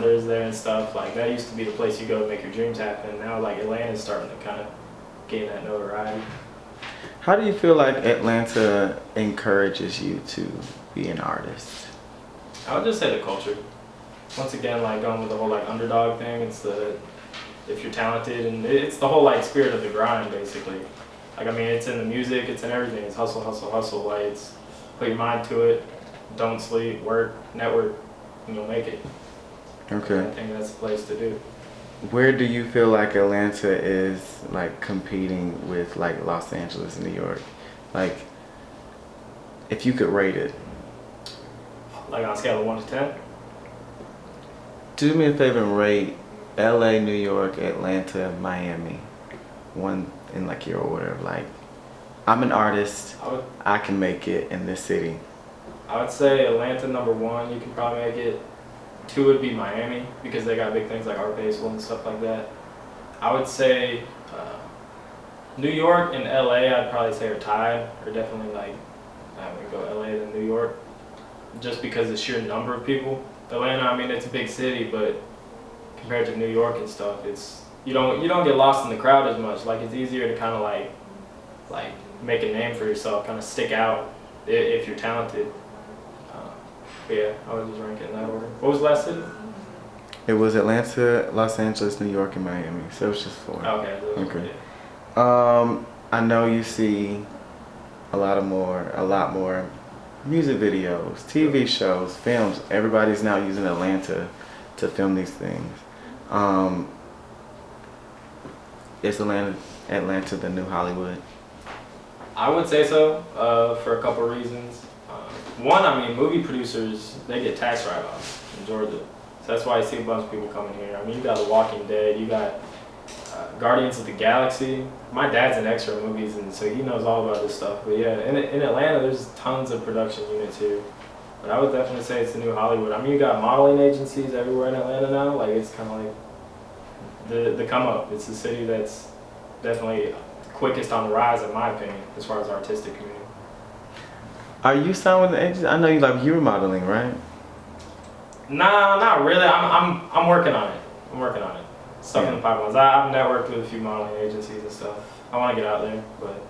Founders there and stuff. Like that used to be the place you go to make your dreams happen. Now like Atlanta's starting to kind of gain that notoriety. How do you feel like Atlanta encourages you to be an artist? I would just say the culture. Once again, like going with the whole like underdog thing, it's the if you're talented and it's the whole like spirit of the grind basically. Like I mean, it's in the music, it's in everything. It's hustle, hustle, hustle. Like it's put your mind to it, don't sleep, work, network, and you'll make it. Okay. And I think that's the place to do. Where do you feel like Atlanta is like competing with like Los Angeles and New York? Like, if you could rate it. Like on a scale of 1 to 10. Do me a favor and rate LA, New York, Atlanta, Miami. One in like your order of like, I'm an artist, I can make it in this city. I would say Atlanta #1, you can probably make it. 2 would be Miami because they got big things like Art Basel and stuff like that. I would say New York and LA I'd probably say are tied, or definitely like I would go LA than New York, just because of the sheer number of people. Atlanta, I mean it's a big city, but compared to New York and stuff, it's you don't get lost in the crowd as much. Like it's easier to kind of like make a name for yourself, kind of stick out if you're talented. But yeah, I would just rank it in that order. What was the last city? It was Atlanta, Los Angeles, New York, and Miami. So it was just 4. Okay. Okay. I know you see a lot more music videos, TV shows, films. Everybody's now using Atlanta to film these things. Is Atlanta the new Hollywood? I would say so, for a couple reasons. One, I mean, movie producers, they get tax write-offs in Georgia. So that's why you see a bunch of people coming here. I mean, you got The Walking Dead, you got Guardians of the Galaxy. My dad's in extra movies, and so he knows all about this stuff. But yeah, in Atlanta, there's tons of production units here. But I would definitely say it's the new Hollywood. I mean, you got modeling agencies everywhere in Atlanta now. Like, it's kind of like the come up. It's the city that's definitely quickest on the rise, in my opinion, as far as the artistic community. Are you signed with an agency? I know you like you're modeling, right? Nah, not really. I'm working on it. I'm working on it. Stuff in the pipelines. I've networked with a few modeling agencies and stuff. I want to get out there, but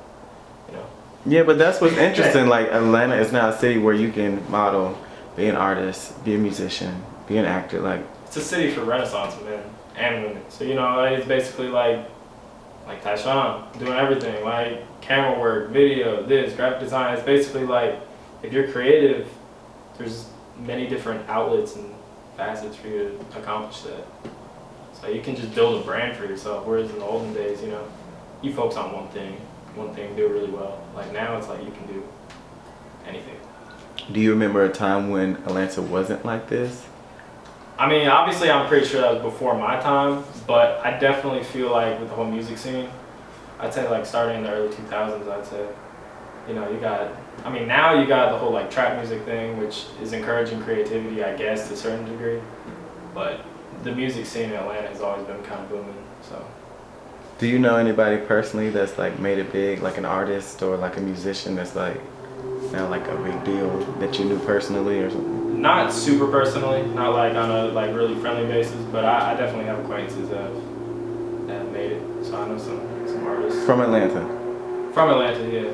you know. Yeah, but that's what's interesting. Like Atlanta is now a city where you can model, be an artist, be a musician, be an actor. Like it's a city for Renaissance men and women. So you know, it's basically like Tyshawn doing everything, like camera work, video, this, graphic design. It's basically like if you're creative, there's many different outlets and facets for you to accomplish that. So you can just build a brand for yourself. Whereas in the olden days, you know, you focus on one thing, do it really well. Like now, it's like you can do anything. Do you remember a time when Atlanta wasn't like this? I mean, obviously, I'm pretty sure that was before my time, but I definitely feel like with the whole music scene, I'd say like starting in the early 2000s, I'd say, you know, now you got the whole like trap music thing, which is encouraging creativity, I guess, to a certain degree, but the music scene in Atlanta has always been kind of booming, so. Do you know anybody personally that's like made it big, like an artist or like a musician that's like now like a big deal that you knew personally or something? Not super personally, not like on a like really friendly basis, but I definitely have acquaintances that have made it. So I know some artists. From Atlanta? From Atlanta, yeah.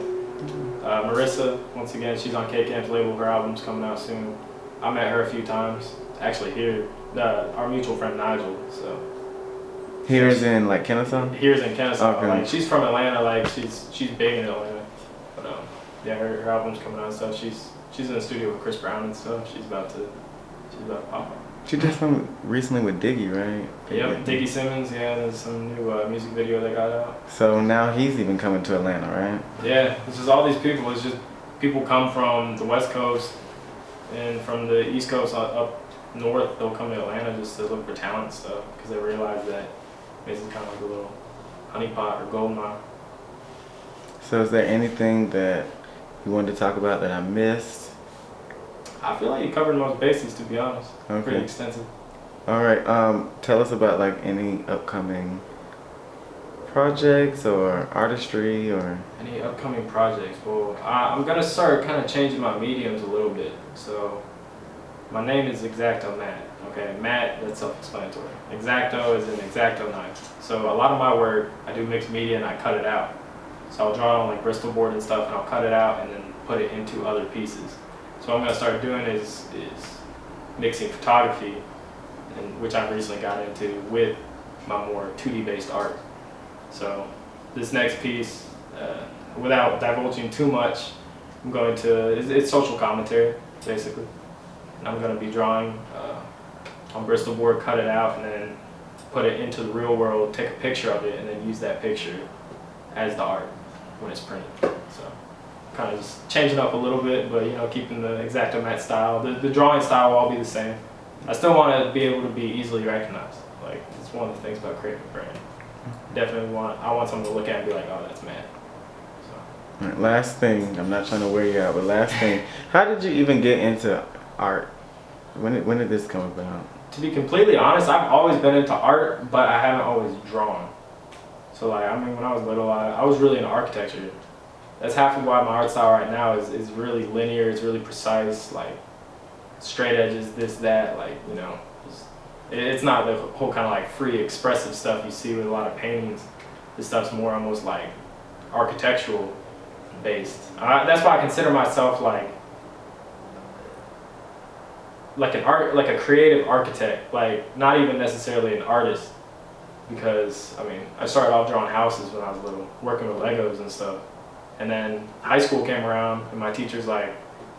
Marissa, once again, she's on K-Camp's label. Her album's coming out soon. I met her a few times, actually here. Our mutual friend Nigel, so. Here's in like Kennesaw? Here's in Kennesaw. Okay. Like she's from Atlanta, like she's big in Atlanta. But yeah, her album's coming out and stuff. She's in the studio with Chris Brown and stuff. She's about to pop up. She did something recently with Diggy, right? Yep, Diggy Simmons, yeah, there's some new music video they got out. So now he's even coming to Atlanta, right? Yeah, it's just all these people. It's just people come from the West Coast and from the East Coast up north. They'll come to Atlanta just to look for talent and stuff because they realize that this is kind of like a little honeypot or gold mine. So is there anything that you wanted to talk about that I missed? I feel like you covered most bases, to be honest. Okay. Pretty extensive. All right. Tell us about like any upcoming projects or artistry or any upcoming projects. Well, I'm gonna start kind of changing my mediums a little bit. So my name is Exacto Matt. Okay, mat, that's self-explanatory. X-Acto is an X-Acto knife. So a lot of my work, I do mixed media and I cut it out. So I'll draw it on like Bristol board and stuff, and I'll cut it out and then put it into other pieces. So what I'm gonna start doing is mixing photography, and which I've recently got into, with my more 2D based art. So this next piece, without divulging too much, I'm going to, it's social commentary basically. And I'm going to be drawing on Bristol board, cut it out, and then put it into the real world, take a picture of it, and then use that picture as the art when it's printed. So kind of just changing up a little bit, but you know, keeping the X-Acto mat style. The drawing style will all be the same. I still want to be able to be easily recognized. Like, it's one of the things about creating a brand. Definitely I want someone to look at and be like, oh, that's Matt. So. All right, last thing, I'm not trying to wear you out, but last thing, how did you even get into art? When did this come about? To be completely honest, I've always been into art, but I haven't always drawn. So like, I mean, when I was little, I was really into architecture. That's half of why my art style right now is really linear, it's really precise, like straight edges, this, that, like, you know. It's not the whole kind of like free expressive stuff you see with a lot of paintings. This stuff's more almost like architectural based. That's why I consider myself like a creative architect, like not even necessarily an artist, because I mean I started off drawing houses when I was little, working with Legos and stuff, and then high school came around and my teacher's like,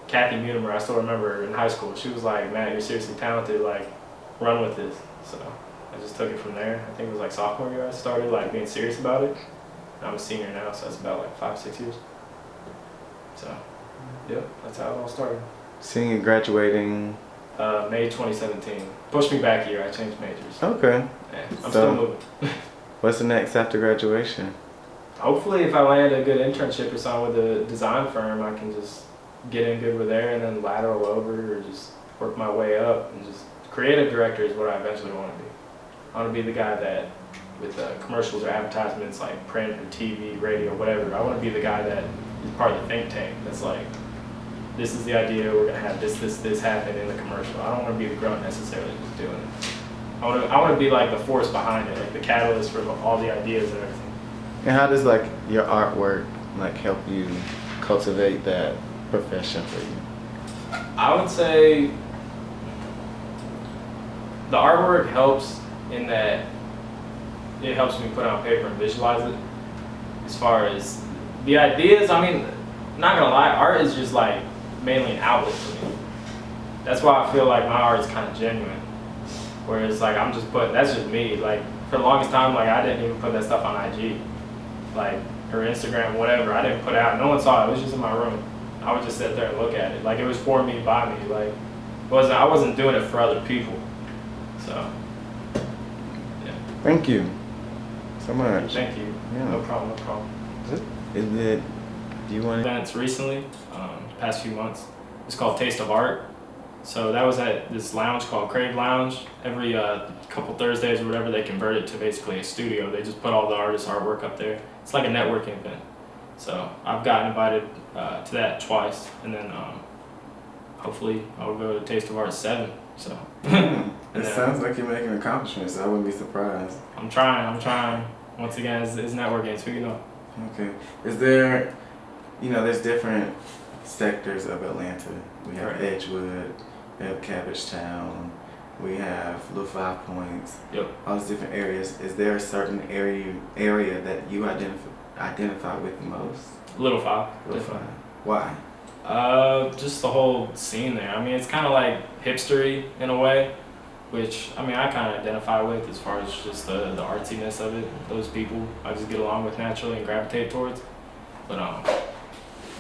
Kathy Munimer, I still remember in high school, she was like, man, you're seriously talented, like run with this. So I just took it from there. I think it was like sophomore year I started like being serious about it. I'm a senior now, so that's about like 5-6 years. So yep, that's how it all started. Seeing you graduating May 2017. Pushed me back a year, I changed majors. Okay. Yeah, I'm still moving. What's the next after graduation? Hopefully if I land a good internship or something with a design firm, I can just get in good with there and then lateral over, or just work my way up and just creative director is what I eventually want to be. I want to be the guy that, with commercials or advertisements like print or TV, radio, whatever, I want to be the guy that is part of the think tank that's like, this is the idea, we're going to have this happen in the commercial. I don't want to be the grunt necessarily just doing it. I want to be like the force behind it, like the catalyst for all the ideas and everything. And how does like your artwork like help you cultivate that profession for you? I would say the artwork helps in that it helps me put it on paper and visualize it. As far as the ideas, I mean, not gonna lie, art is just like mainly an outlet for me. That's why I feel like my art is kind of genuine. Whereas like I'm just putting, that's just me. Like for the longest time, like I didn't even put that stuff on IG, like or Instagram, whatever. I didn't put it out. No one saw it. It was just in my room. I would just sit there and look at it. Like it was for me, by me. Like I wasn't doing it for other people. So, yeah. Thank you so much. Thank you. Yeah. No problem, no problem. Is it, do you want to? Events recently, past few months. It's called Taste of Art. So that was at this lounge called Crave Lounge. Every couple Thursdays or whatever, they convert it to basically a studio. They just put all the artists' artwork up there. It's like a networking event. So I've gotten invited to that twice, and then hopefully I'll go to Taste of Art 7. So. It sounds like you're making accomplishments. I wouldn't be surprised. I'm trying. Once again, it's networking, so you know. Okay. Is there, there's different sectors of Atlanta. We have Right. Edgewood, we have Cabbagetown, we have Little Five Points. Yep. All these different areas. Is there a certain area that you identify with the most? Little Five. Little Five. Why? Just the whole scene there. I mean, it's kind of like hipstery in a way, which I mean I kind of identify with as far as just the artsiness of it. Those people I just get along with naturally and gravitate towards. But I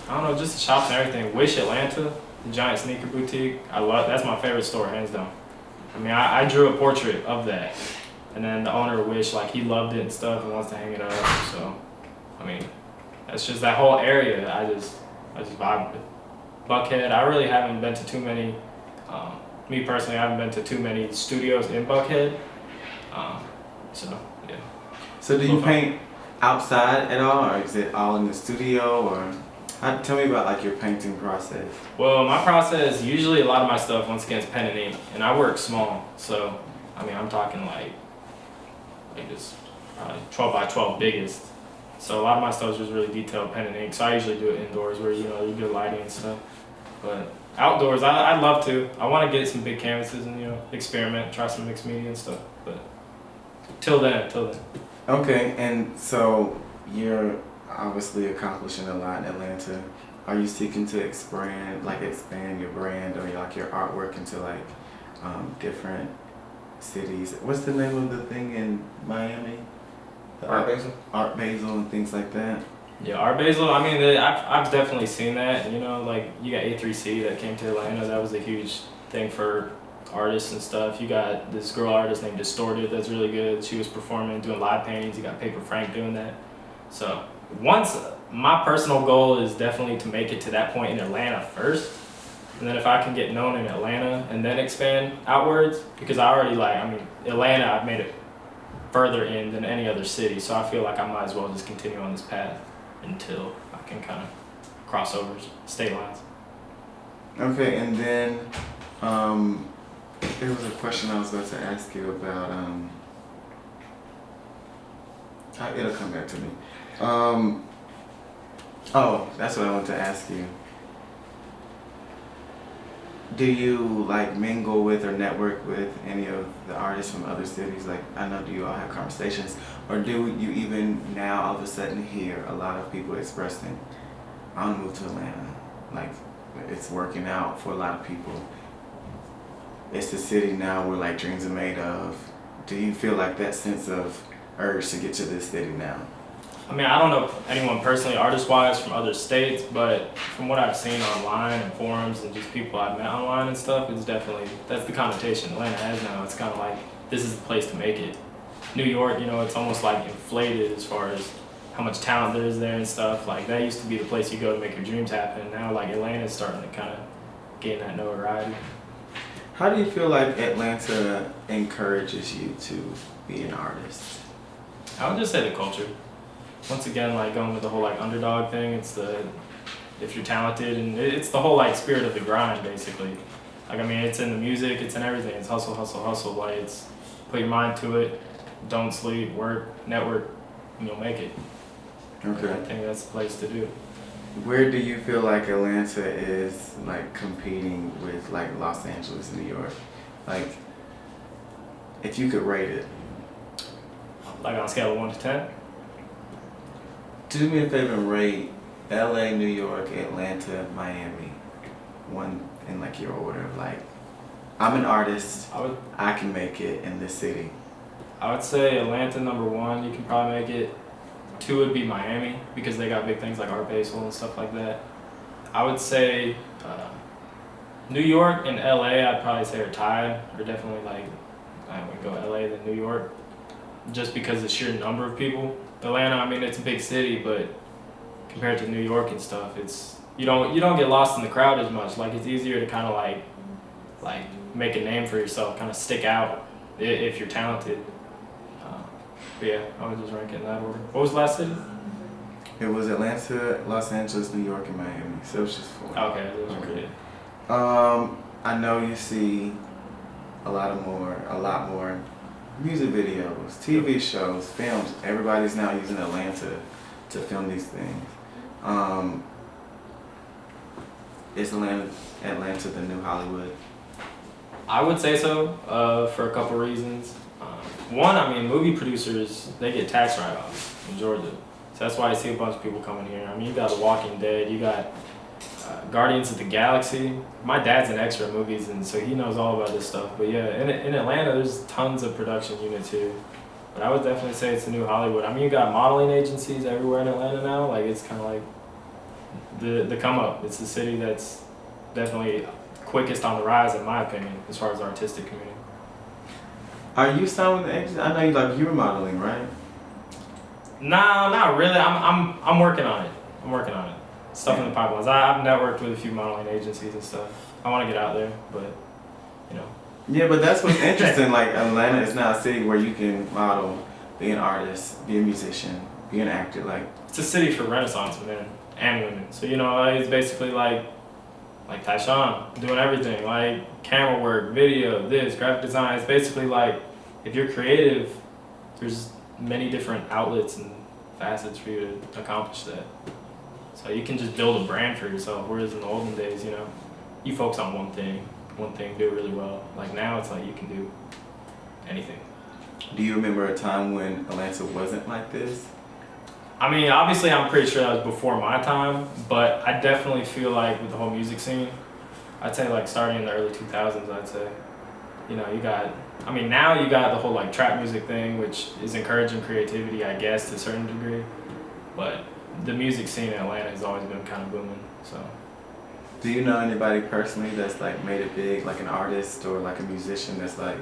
don't know, just the shops and everything. Wish Atlanta, the giant sneaker boutique. That's my favorite store, hands down. I mean, I drew a portrait of that, and then the owner of Wish, like he loved it and stuff and wants to hang it up. So, I mean, that's just that whole area. I just vibe with. Buckhead, I really haven't been to too many. Me personally, I haven't been to too many studios in Buckhead. So yeah. So do you paint outside at all, or is it all in the studio, or? Tell me about like your painting process. Well, my process, usually a lot of my stuff, once again, is pen and ink, and I work small, so, I mean, I'm talking like just probably 12 by 12 biggest. So a lot of my stuff is just really detailed pen and ink, so I usually do it indoors where, you know, you get lighting and stuff. But outdoors, I'd love to. I want to get some big canvases and, you know, experiment, try some mixed media and stuff, but till then. Okay, and so you're obviously accomplishing a lot in Atlanta. Are you seeking to expand your brand or like your artwork into like different cities? What's the name of the thing in Miami? Art Basel? Art Basel and things like that. Yeah, Art Basel, I mean, I've definitely seen that. You know, like, you got A3C that came to Atlanta. That was a huge thing for artists and stuff. You got this girl artist named Distorted that's really good. She was performing, doing live paintings. You got Paper Frank doing that. So, my personal goal is definitely to make it to that point in Atlanta first. And then if I can get known in Atlanta and then expand outwards, because Atlanta, I've made it further in than any other city. So I feel like I might as well just continue on this path until I can kind of cross over state lines. Okay, and then there was a question I was about to ask you about. It'll come back to me. Oh, that's what I want to ask you. Do you like mingle with or network with any of the artists from other cities? Like, I know, do you all have conversations? Or do you even now all of a sudden hear a lot of people expressing, I want to move to Atlanta. Like, it's working out for a lot of people. It's the city now where like dreams are made of. Do you feel like that sense of urge to get to this city now? I mean, I don't know anyone personally, artist-wise, from other states, but from what I've seen online and forums and just people I've met online and stuff, it's definitely, that's the connotation Atlanta has now. It's kind of like, this is the place to make it. New York, you know, it's almost like inflated as far as how much talent there is there and stuff. Like, that used to be the place you go to make your dreams happen. Now, like, Atlanta's starting to kind of gain that notoriety. How do you feel like Atlanta encourages you to be an artist? I would just say the culture. Once again, like, going with the whole like underdog thing, it's if you're talented, and it's the whole like spirit of the grind basically. Like, I mean, it's in the music, it's in everything. It's hustle, hustle, hustle. Like, it's put your mind to it, don't sleep, work, network, and you'll make it. Okay. I think that's the place to do. Where do you feel like Atlanta is like competing with like Los Angeles, New York? Like, if you could rate it. Like, on a scale of 1 to 10? Do me a favor and rate LA, New York, Atlanta, Miami. One in like your order of like, I'm an artist, I can make it in this city. I would say Atlanta number 1, you can probably make it. 2 would be Miami, because they got big things like Art Basel and stuff like that. I would say New York and LA, I'd probably say are tied, or definitely like, I would go LA than New York, just because of the sheer number of people. Atlanta, I mean, it's a big city, but compared to New York and stuff, it's you don't get lost in the crowd as much. Like, it's easier to kind of like make a name for yourself, kind of stick out if you're talented. But yeah, I would just rank it in that order. What was the last city? It was Atlanta, Los Angeles, New York, and Miami. So it was just 4. Okay, those were good. I know you see a lot more music videos, TV shows, films. Everybody's now using Atlanta to film these things. Is Atlanta the new Hollywood? I would say so, for a couple reasons. One, I mean, movie producers, they get tax write-offs in Georgia. So that's why I see a bunch of people coming here. I mean, you got The Walking Dead, you got Guardians of the Galaxy. My dad's an extra in movies, and so he knows all about this stuff. But yeah, in Atlanta, there's tons of production units here. But I would definitely say it's the new Hollywood. I mean, you got modeling agencies everywhere in Atlanta now. Like, it's kind of like the come up. It's the city that's definitely quickest on the rise, in my opinion, as far as the artistic community. Are you signed with the agency? I know you were modeling, right? Nah, not really. I'm working on it. Stuff in the pipelines. I've networked with a few modeling agencies and stuff. I want to get out there, but you know. Yeah, but that's what's interesting. Like, Atlanta is now a city where you can model, be an artist, be a musician, be an actor. Like, it's a city for Renaissance men and women. So, you know, it's basically like Tyshawn doing everything, like camera work, video, this, graphic design. It's basically like, if you're creative, there's many different outlets and facets for you to accomplish that. So you can just build a brand for yourself, whereas in the olden days, you know, you focus on one thing, do it really well. Like now it's like you can do anything. Do you remember a time when Atlanta wasn't like this? I mean, obviously I'm pretty sure that was before my time, but I definitely feel like with the whole music scene, I'd say like starting in the early 2000s, I'd say, you know, now you got the whole like trap music thing, which is encouraging creativity, I guess, to a certain degree, but the music scene in Atlanta has always been kind of booming, so. Do you know anybody personally that's like made it big, like an artist or like a musician that's like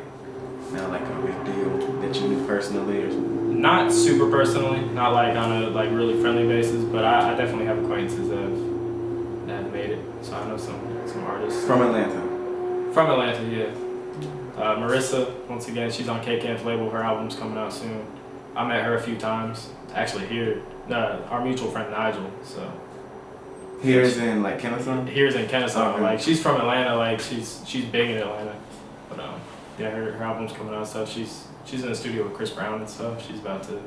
now like a big deal that you knew personally or something? Not super personally, not like on a like really friendly basis, but I definitely have acquaintances that have made it. So I know some artists. From Atlanta? From Atlanta, yeah. Marissa, once again, she's on K-Camp's label. Her album's coming out soon. I met her a few times, actually here. Our mutual friend Nigel, so. Here's in like Kennesaw? Here's in Kennesaw. Okay. Like she's from Atlanta, like she's big in Atlanta. But yeah, her album's coming out and stuff. She's in the studio with Chris Brown and stuff. She's about to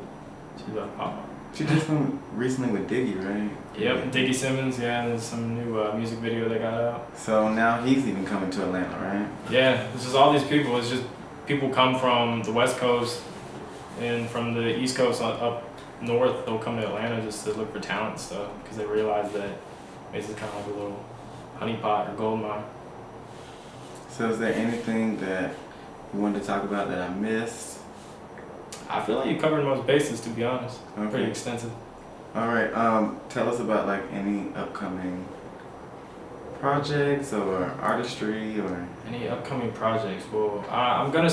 pop up. She did some recently with Diggy, right? Yep, Diggy Simmons, yeah, and there's some new music video they got out. So now he's even coming to Atlanta, right? Yeah, it's just all these people. It's just people come from the West Coast and from the East Coast up north. They'll come to Atlanta just to look for talent and stuff because they realize that it's kind of like a little honeypot or gold mine. So is there anything that you wanted to talk about that I missed? I feel like you covered most bases, to be honest. Okay. Pretty extensive. All right. Tell us about like any upcoming projects or artistry or Any upcoming projects? Well, I'm gonna